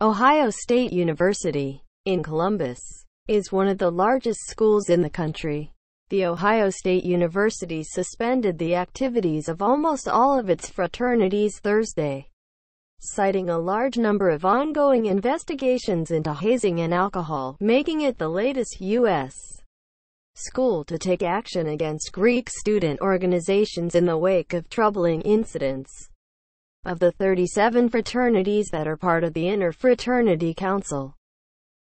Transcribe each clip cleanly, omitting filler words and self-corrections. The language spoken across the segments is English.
Ohio State University, in Columbus, is one of the largest schools in the country. The Ohio State University suspended the activities of almost all of its fraternities Thursday, citing a large number of ongoing investigations into hazing and alcohol, making it the latest U.S. school to take action against Greek student organizations in the wake of troubling incidents. Of the 37 fraternities that are part of the Interfraternity Council,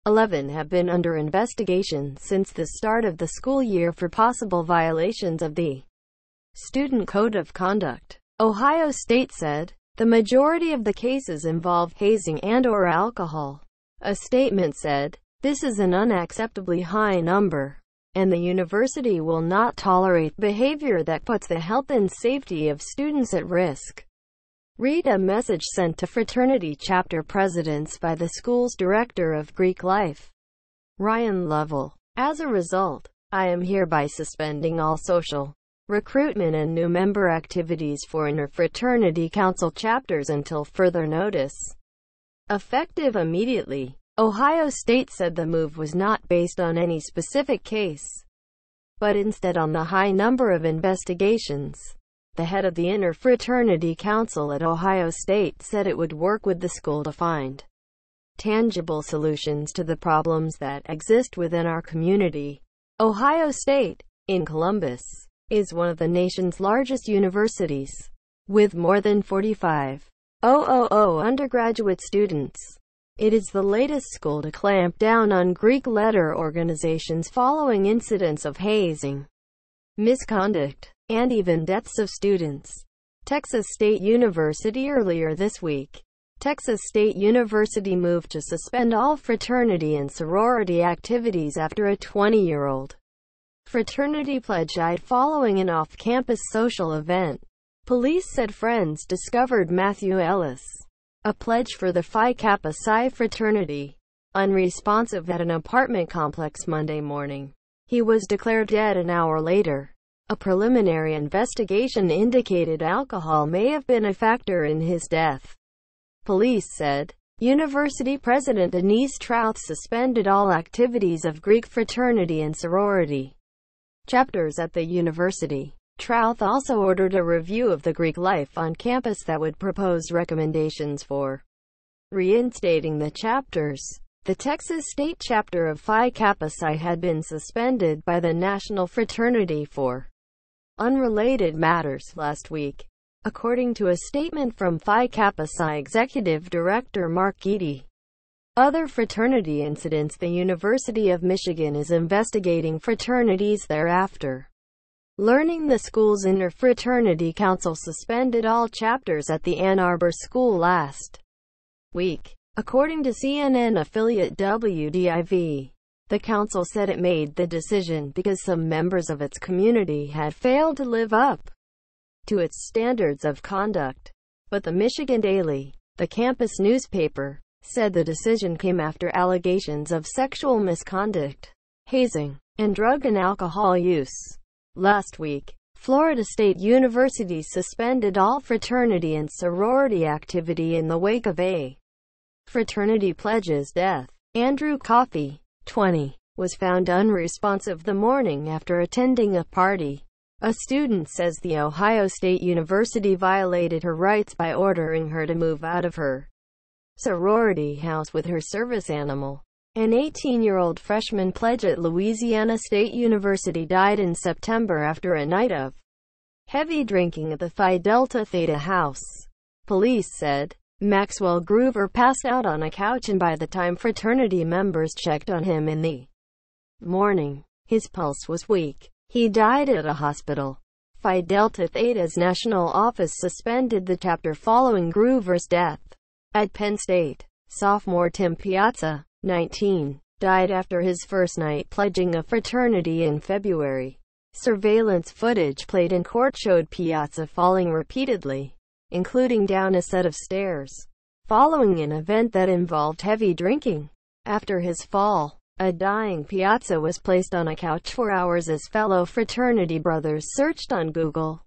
11 have been under investigation since the start of the school year for possible violations of the Student Code of Conduct. Ohio State said, the majority of the cases involve hazing and/or alcohol. A statement said, "This is an unacceptably high number, and the university will not tolerate behavior that puts the health and safety of students at risk." Read a message sent to fraternity chapter presidents by the school's director of Greek life, Ryan Lovell. As a result, I am hereby suspending all social, recruitment and new member activities for Interfraternity Council chapters until further notice. Effective immediately, Ohio State said the move was not based on any specific case, but instead on the high number of investigations. The head of the Interfraternity Council at Ohio State said it would work with the school to find tangible solutions to the problems that exist within our community. Ohio State, in Columbus, is one of the nation's largest universities, with more than 45,000 undergraduate students. It is the latest school to clamp down on Greek letter organizations following incidents of hazing, misconduct, and even deaths of students. Texas State University. Earlier this week, Texas State University moved to suspend all fraternity and sorority activities after a 20-year-old fraternity pledge died following an off-campus social event. Police said friends discovered Matthew Ellis, a pledge for the Phi Kappa Psi fraternity, unresponsive at an apartment complex Monday morning. He was declared dead an hour later. A preliminary investigation indicated alcohol may have been a factor in his death. Police said, University President Denise Trouth suspended all activities of Greek fraternity and sorority chapters at the university. Trouth also ordered a review of the Greek life on campus that would propose recommendations for reinstating the chapters. The Texas State chapter of Phi Kappa Psi had been suspended by the National Fraternity for unrelated matters last week, according to a statement from Phi Kappa Psi Executive Director Mark Eady. Other fraternity incidents. The University of Michigan is investigating fraternities thereafter, learning the school's Interfraternity Council suspended all chapters at the Ann Arbor school last week, according to CNN affiliate WDIV. The council said it made the decision because some members of its community had failed to live up to its standards of conduct. But the Michigan Daily, the campus newspaper, said the decision came after allegations of sexual misconduct, hazing, and drug and alcohol use. Last week, Florida State University suspended all fraternity and sorority activity in the wake of a fraternity pledge's death. Andrew Coffey, 20, was found unresponsive the morning after attending a party. A student says the Ohio State University violated her rights by ordering her to move out of her sorority house with her service animal. An 18-year-old freshman pledge at Louisiana State University died in September after a night of heavy drinking at the Phi Delta Theta house. Police said Maxwell Groover passed out on a couch, and by the time fraternity members checked on him in the morning, his pulse was weak. He died at a hospital. Phi Delta Theta's national office suspended the chapter following Groover's death. At Penn State, sophomore Tim Piazza, 19, died after his first night pledging a fraternity in February. Surveillance footage played in court showed Piazza falling repeatedly, including down a set of stairs, following an event that involved heavy drinking. After his fall, a dying Piazza was placed on a couch for hours as fellow fraternity brothers searched on Google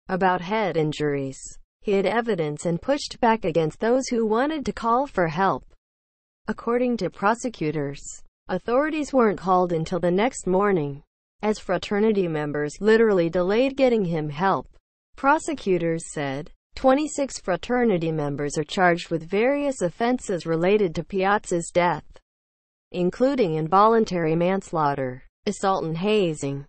about head injuries, hid evidence and pushed back against those who wanted to call for help. According to prosecutors, authorities weren't called until the next morning, as fraternity members literally delayed getting him help. Prosecutors said 26 fraternity members are charged with various offenses related to Piazza's death, including involuntary manslaughter, assault and hazing.